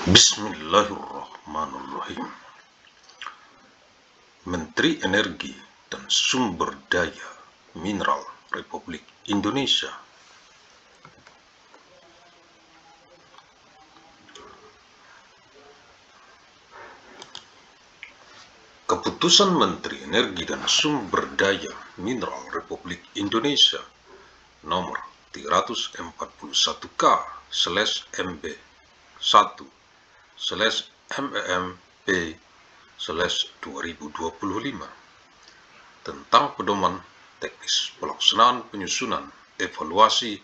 Bismillahirrahmanirrahim. Menteri Energi dan Sumber Daya Mineral Republik Indonesia Keputusan Menteri Energi dan Sumber Daya Mineral Republik Indonesia nomor 341/MEMP/2025 tentang pedoman teknis pelaksanaan penyusunan, evaluasi,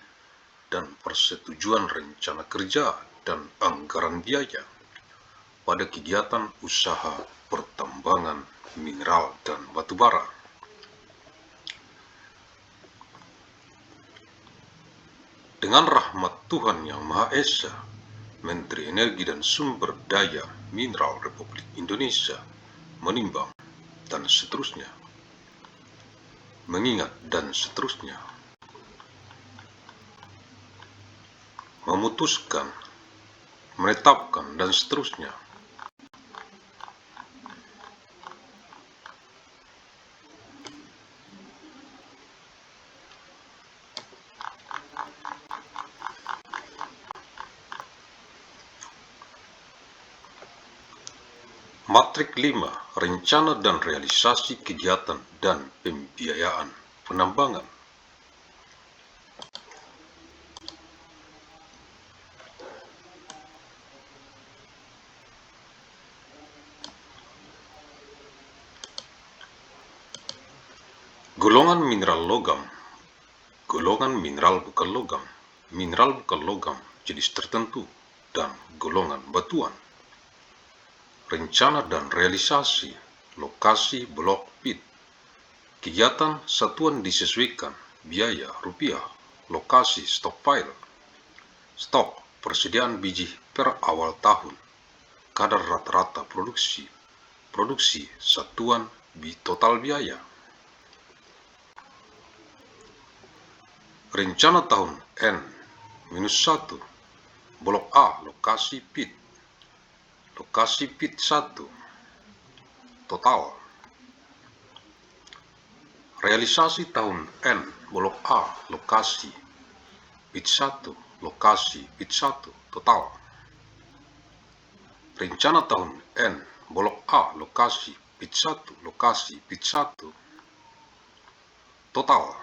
dan persetujuan rencana kerja dan anggaran biaya pada kegiatan usaha pertambangan mineral dan batubara. Dengan rahmat Tuhan Yang Maha Esa, Menteri Energi dan Sumber Daya Mineral Republik Indonesia menimbang dan seterusnya, mengingat dan seterusnya, memutuskan, menetapkan dan seterusnya, Matrik 5. Rencana dan realisasi kegiatan dan pembiayaan penambangan. Golongan mineral logam. Golongan mineral bukan logam. Mineral bukan logam jenis tertentu dan golongan batuan. Rencana dan realisasi lokasi blok pit. Kegiatan satuan disesuaikan biaya rupiah, lokasi stockpile, stok persediaan biji per awal tahun, kadar rata-rata produksi satuan total biaya. Rencana tahun N-1, blok A, lokasi pit 1, total. Realisasi tahun N, blok A, lokasi pit 1, total. Rencana tahun N, blok A, lokasi pit 1, total.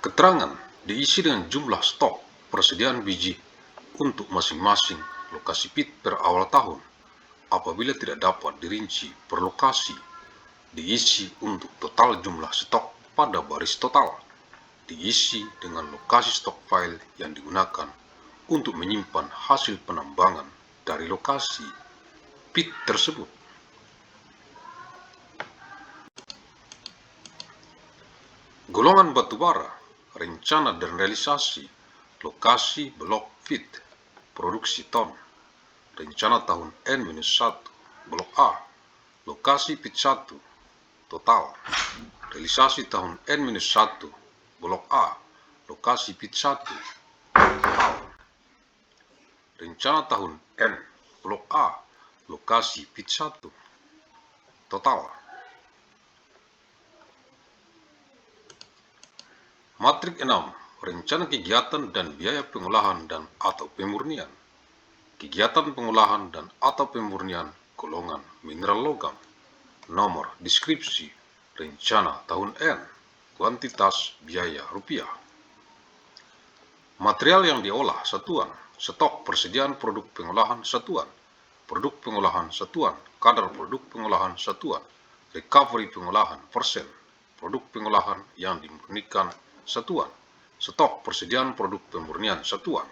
Keterangan diisi dengan jumlah stok persediaan biji untuk masing-masing lokasi pit per awal tahun. Apabila tidak dapat dirinci per lokasi, diisi untuk total jumlah stok pada baris total. Diisi dengan lokasi stockpile yang digunakan untuk menyimpan hasil penambangan dari lokasi pit tersebut. Golongan batubara. Rencana dan realisasi lokasi blok pit produksi ton. Rencana tahun N-1, blok A, lokasi pit 1, total. Realisasi tahun N-1, blok A, lokasi pit 1, total. Rencana tahun N, blok A, lokasi pit 1, total. Matrik 6. Rencana kegiatan dan biaya pengolahan dan atau pemurnian. Kegiatan pengolahan dan atau pemurnian golongan mineral logam. Nomor deskripsi rencana tahun N. Kuantitas biaya rupiah. Material yang diolah satuan. Stok persediaan produk pengolahan satuan. Produk pengolahan satuan. Kadar produk pengolahan satuan. Recovery pengolahan persen. Produk pengolahan yang dimurnikan satuan. Stok persediaan produk pemurnian satuan.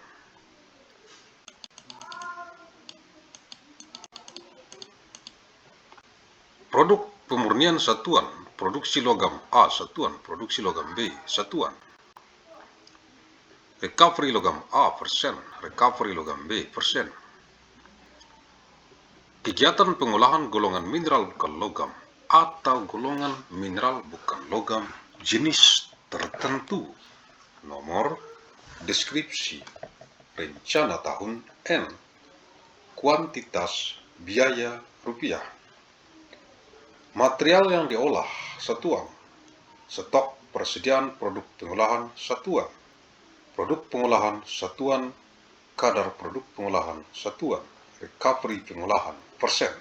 Produk pemurnian satuan. Produksi logam A satuan. Produksi logam B satuan. Recovery logam A persen. Recovery logam B persen. Kegiatan pengolahan golongan mineral bukan logam atau golongan mineral bukan logam jenis tertentu. Nomor, deskripsi, rencana tahun N, kuantitas, biaya rupiah. Material yang diolah, satuan. Stok persediaan produk pengolahan, satuan. Produk pengolahan, satuan. Kadar produk pengolahan, satuan. Recovery pengolahan, persen.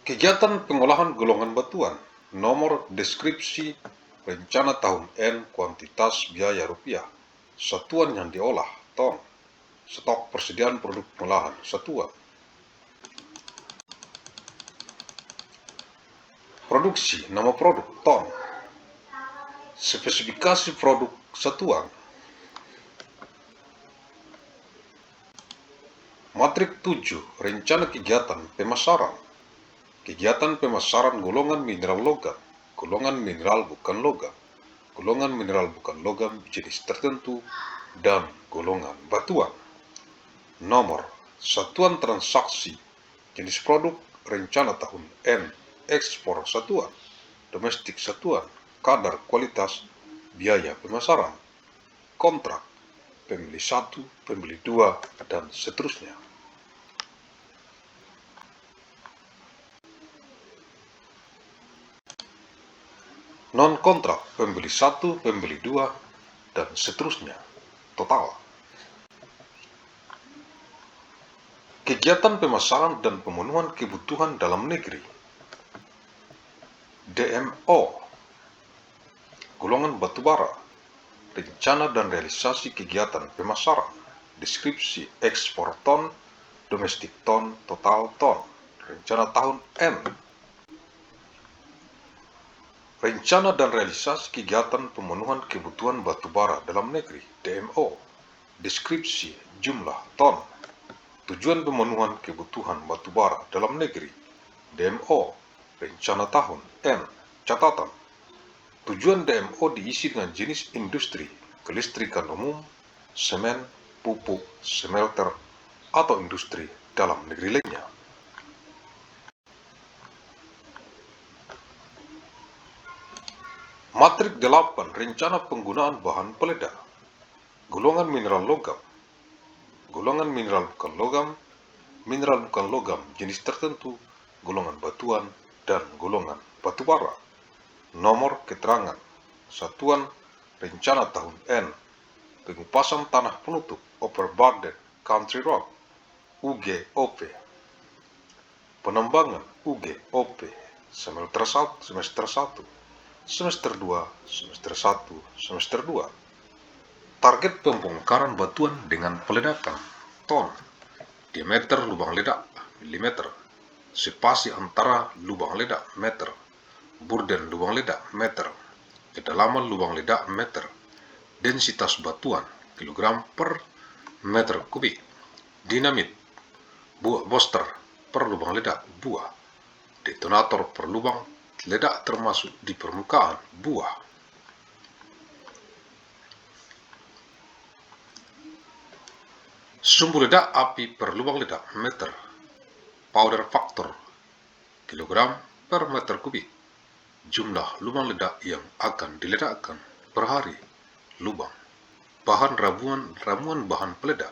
Kegiatan pengolahan golongan batuan. Nomor, deskripsi, rencana tahun N, kuantitas, biaya rupiah. Satuan yang diolah, ton. Stok persediaan produk pengolahan, satuan. Produksi, nama produk, ton. Spesifikasi produk, satuan. Matrik 7, rencana kegiatan pemasaran. Kegiatan pemasaran golongan mineral logam, golongan mineral bukan logam, golongan mineral bukan logam jenis tertentu, dan golongan batuan. Nomor, satuan transaksi, jenis produk, rencana tahun N, ekspor satuan, domestik satuan, kadar kualitas, biaya pemasaran, kontrak, pembeli 1, pembeli 2, dan seterusnya. Non-kontrak, pembeli 1, pembeli 2, dan seterusnya. Total. Kegiatan pemasaran dan pemenuhan kebutuhan dalam negeri. DMO, golongan batubara, rencana dan realisasi kegiatan pemasaran, deskripsi ekspor ton, domestik ton, total ton, rencana tahun N. Rencana dan realisasi kegiatan pemenuhan kebutuhan batubara dalam negeri, DMO, deskripsi jumlah ton, tujuan pemenuhan kebutuhan batubara dalam negeri, DMO, rencana tahun N. Catatan, tujuan DMO diisi dengan jenis industri, kelistrikan umum, semen, pupuk, smelter, atau industri dalam negeri lainnya. Matrik 8, rencana penggunaan bahan peledak. Golongan mineral logam, golongan mineral bukan logam jenis tertentu, golongan batuan, dan golongan batubara. Nomor keterangan, satuan rencana tahun N, pengupasan tanah penutup, overburden, country road, UGOP. Penambangan, UGOP, semester 1, semester 2, semester 1, semester 2. Target pembongkaran batuan dengan peledakan, ton. Diameter lubang ledak, milimeter. Spasi antara lubang ledak, meter. Burden lubang ledak, meter. Kedalaman lubang ledak, meter. Densitas batuan, kilogram per meter kubik. Dinamit, buah booster per lubang ledak, buah. Detonator per lubang ledak termasuk di permukaan, buah. Sumbu ledak api per lubang ledak, meter. Powder factor, kilogram per meter kubik. Jumlah lubang ledak yang akan diledakkan per hari, lubang. Bahan ramuan bahan peledak.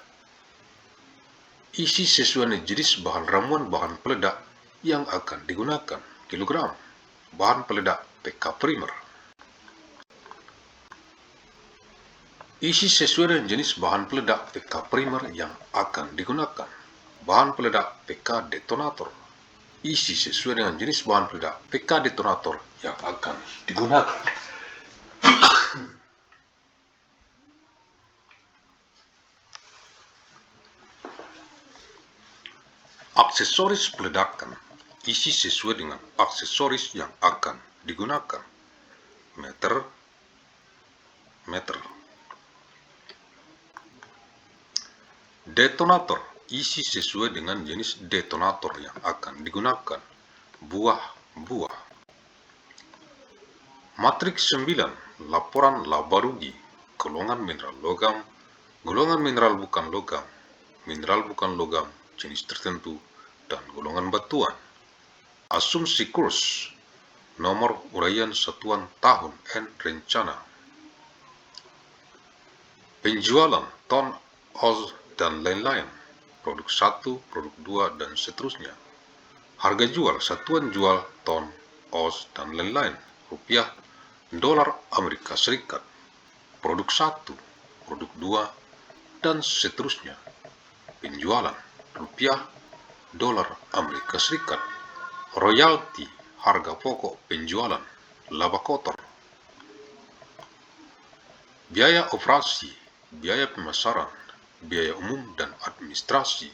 Isi sesuai jenis bahan ramuan bahan peledak yang akan digunakan, kilogram. Bahan peledak PK primer. Isi sesuai dengan jenis bahan peledak PK primer yang akan digunakan. Bahan peledak PK detonator. Isi sesuai dengan jenis bahan peledak PK detonator yang akan digunakan. Aksesoris peledakan. Isi sesuai dengan aksesoris yang akan digunakan. Meter. Detonator, isi sesuai dengan jenis detonator yang akan digunakan. Buah. Matrik 9, laporan laba rugi, golongan mineral logam, golongan mineral bukan logam jenis tertentu, dan golongan batuan. asumsi kurs, nomor uraian satuan tahun dan rencana, penjualan ton, oz, dan lain-lain, produk 1, produk 2, dan seterusnya, harga jual satuan jual ton, oz, dan lain-lain, rupiah, dolar Amerika Serikat, produk 1, produk 2, dan seterusnya, penjualan rupiah, dolar Amerika Serikat, royalti, harga pokok penjualan, laba kotor, biaya operasi, biaya pemasaran, biaya umum dan administrasi,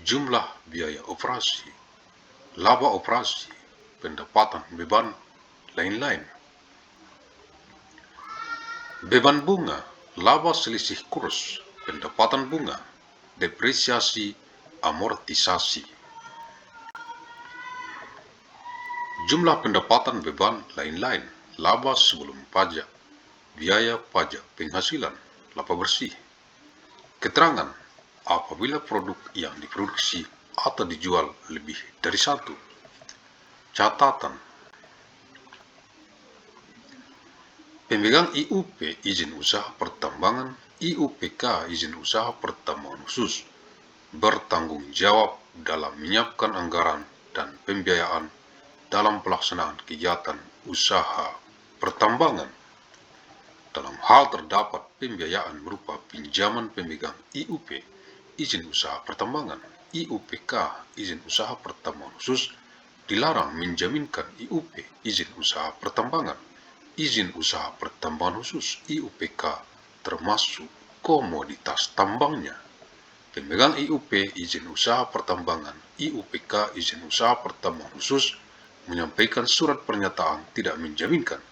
jumlah biaya operasi, laba operasi, pendapatan beban, lain-lain. Beban bunga, laba selisih kurs, pendapatan bunga, depresiasi, amortisasi. Jumlah pendapatan beban lain-lain, laba sebelum pajak, biaya pajak penghasilan, laba bersih. Keterangan apabila produk yang diproduksi atau dijual lebih dari satu. Catatan, pemegang IUP izin usaha pertambangan, IUPK izin usaha pertambangan khusus, bertanggung jawab dalam menyiapkan anggaran dan pembiayaan dalam pelaksanaan kegiatan usaha pertambangan. Dalam hal terdapat pembiayaan berupa pinjaman pemegang IUP, izin usaha pertambangan, IUPK, izin usaha pertambangan khusus, dilarang menjaminkan IUP, izin usaha pertambangan, izin usaha pertambangan khusus, IUPK, termasuk komoditas tambangnya. Pemegang IUP, izin usaha pertambangan, IUPK, izin usaha pertambangan khusus, menyampaikan surat pernyataan tidak menjaminkan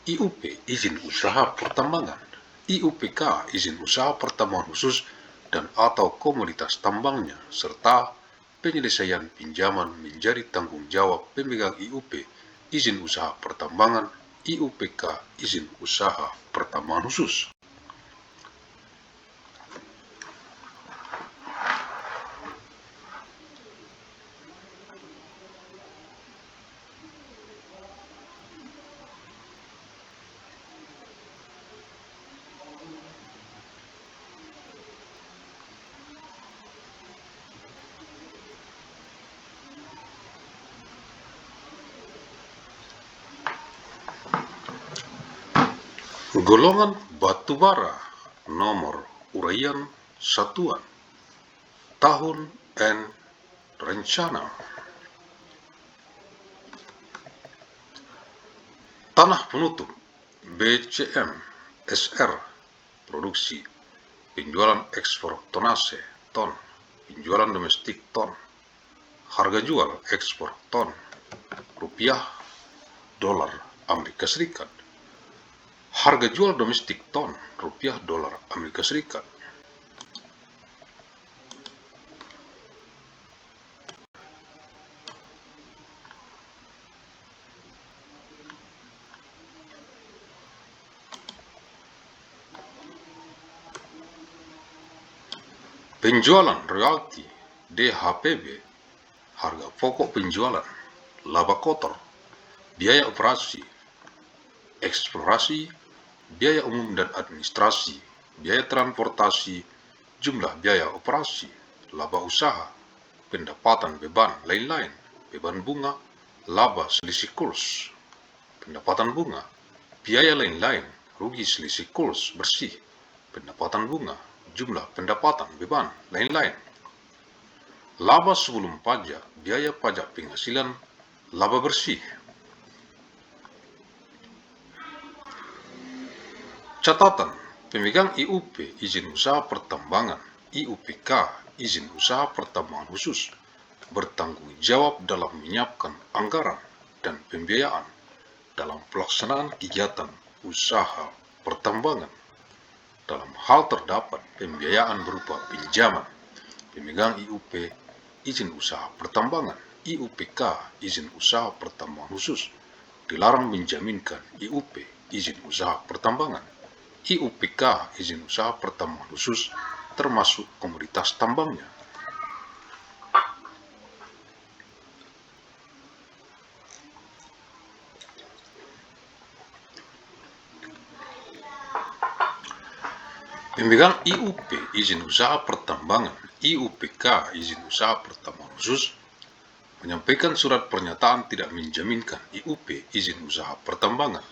IUP, izin usaha pertambangan, IUPK, izin usaha pertambangan khusus dan atau komoditas tambangnya, serta penyelesaian pinjaman menjadi tanggung jawab pemegang IUP, izin usaha pertambangan, IUPK, izin usaha pertambangan khusus. Golongan batubara, nomor uraian satuan, tahun dan rencana. Tanah penutup, BCM, SR, produksi, penjualan ekspor tonase, ton, penjualan domestik ton, harga jual ekspor ton, rupiah, dolar Amerika Serikat. Harga jual domestik ton, rupiah, dolar Amerika Serikat. Penjualan royalti, DHPB, harga pokok penjualan, laba kotor, biaya operasi, eksplorasi, biaya umum dan administrasi, biaya transportasi, jumlah biaya operasi, laba usaha, pendapatan beban lain-lain, beban bunga, laba selisih kurs, pendapatan bunga, biaya lain-lain, rugi selisih kurs bersih, pendapatan bunga, jumlah pendapatan beban lain-lain, laba sebelum pajak, biaya pajak penghasilan, laba bersih. Catatan, pemegang IUP, izin usaha pertambangan, IUPK, izin usaha pertambangan khusus, bertanggung jawab dalam menyiapkan anggaran dan pembiayaan dalam pelaksanaan kegiatan usaha pertambangan. Dalam hal terdapat pembiayaan berupa pinjaman, pemegang IUP, izin usaha pertambangan, IUPK, izin usaha pertambangan khusus, dilarang menjaminkan IUP, izin usaha pertambangan, IUPK, izin usaha pertambangan khusus, termasuk komoditas tambangnya. Pemegang IUP izin usaha pertambangan, IUPK izin usaha pertambangan khusus, menyampaikan surat pernyataan tidak menjaminkan IUP izin usaha pertambangan,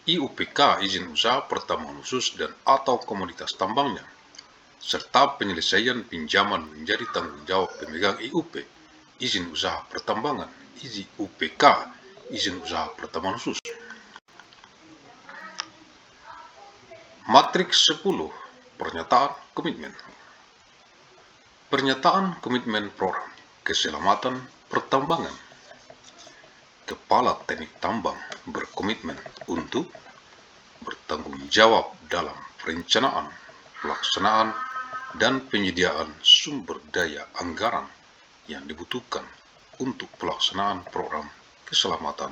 IUPK izin usaha pertambangan khusus dan atau komoditas tambangnya, serta penyelesaian pinjaman menjadi tanggung jawab pemegang IUP izin usaha pertambangan, IUPK izin usaha pertambangan khusus. Matriks 10. Pernyataan komitmen. Pernyataan komitmen program keselamatan pertambangan. Kepala Teknik Tambang berkomitmen untuk bertanggung jawab dalam perencanaan, pelaksanaan, dan penyediaan sumber daya anggaran yang dibutuhkan untuk pelaksanaan program keselamatan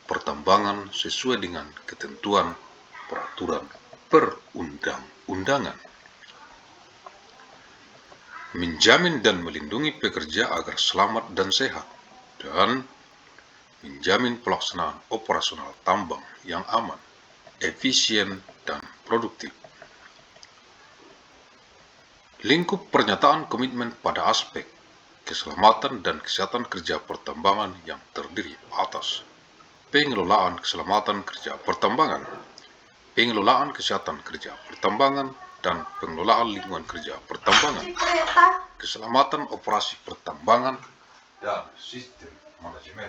pertambangan sesuai dengan ketentuan peraturan perundang-undangan. Menjamin dan melindungi pekerja agar selamat dan sehat, dan menjamin pelaksanaan operasional tambang yang aman, efisien, dan produktif. Lingkup pernyataan komitmen pada aspek keselamatan dan kesehatan kerja pertambangan yang terdiri atas pengelolaan keselamatan kerja pertambangan, pengelolaan kesehatan kerja pertambangan, dan pengelolaan lingkungan kerja pertambangan, keselamatan operasi pertambangan, dan sistem manajemen.